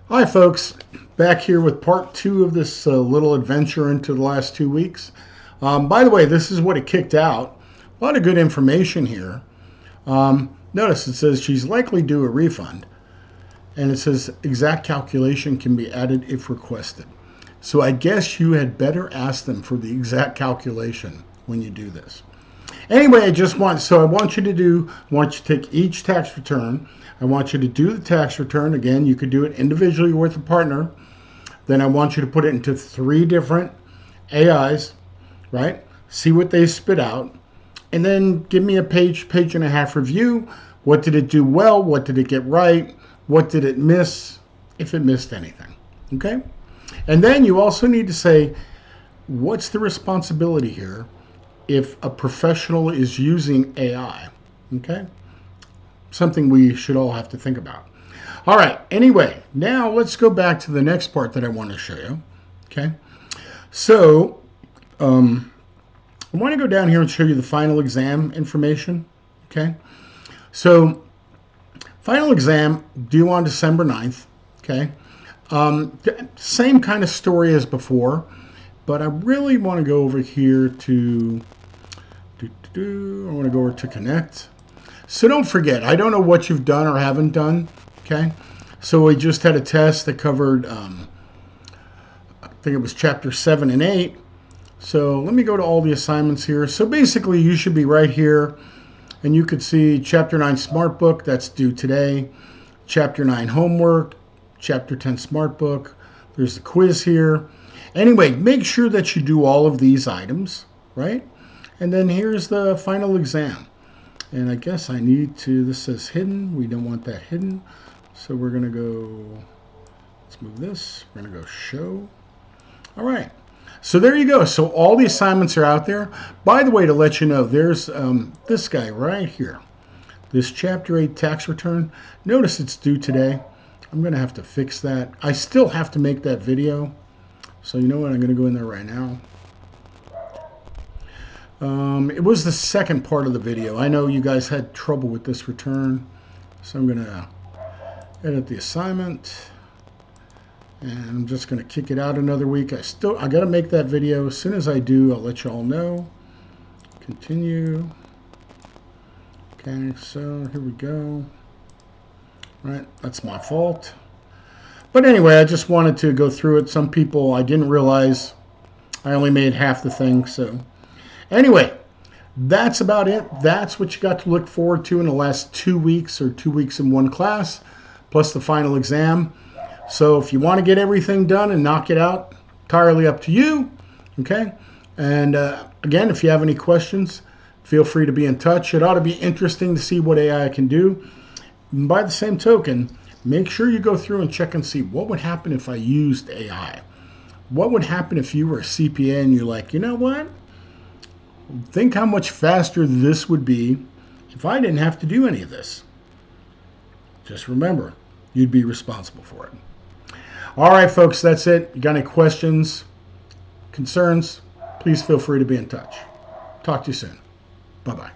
Hi folks, back here with part two of this little adventure into the last 2 weeks. By the way, this is what it kicked out. A lot of good information here. Notice it says she's likely due a refund, and it says exact calculation can be added if requested. So I guess you had better ask them for the exact calculation when you do this. Anyway, I want you to take each tax return. I want you to do the tax return. Again, you could do it individually or with a partner. Then I want you to put it into 3 different AIs, right? See what they spit out. And then give me a page and a half review. What did it do well? What did it get right? What did it miss? If it missed anything, okay? And then you also need to say, what's the responsibility here if a professional is using AI, okay? Something we should all have to think about. All right, anyway, now let's go back to the next part that I want to show you, okay? So, I want to go down here and show you the final exam information, okay? So, final exam due on December 9th, okay? Same kind of story as before, but I really want to go over here to I want to go over to connect. So don't forget, I don't know what you've done or haven't done, okay? So we just had a test that covered, I think it was chapter 7 and 8. So let me go to all the assignments here. So basically you should be right here, and you could see chapter 9 smart book, that's due today. Chapter 9 homework, chapter 10 smart book. There's the quiz here. Anyway, make sure that you do all of these items, right? And then here's the final exam. And I guess I need to, this says hidden. We don't want that hidden. So we're going to go, let's move this. We're going to go show. All right. So there you go. So all the assignments are out there. By the way, to let you know, there's this guy right here. This chapter 8 tax return. Notice it's due today. I'm going to have to fix that. I still have to make that video. So you know what? I'm going to go in there right now. It was the second part of the video. I know you guys had trouble with this return, so I'm going to edit the assignment, and I'm just going to kick it out another week. I got to make that video. As soon as I do, I'll let you all know. Continue. Okay, so here we go. All right, that's my fault. But anyway, I just wanted to go through it. Some people, I didn't realize I only made half the thing, so anyway, that's about it. That's what you got to look forward to in the last 2 weeks, or 2 weeks in one class, plus the final exam. So if you want to get everything done and knock it out, entirely up to you, okay? And again, if you have any questions, feel free to be in touch. It ought to be interesting to see what AI can do. And by the same token, make sure you go through and check and see what would happen if I used AI. What would happen if you were a CPA and you're like, you know what? Think how much faster this would be if I didn't have to do any of this. Just remember, you'd be responsible for it. All right, folks, that's it. You got any questions, concerns, please feel free to be in touch. Talk to you soon. Bye-bye.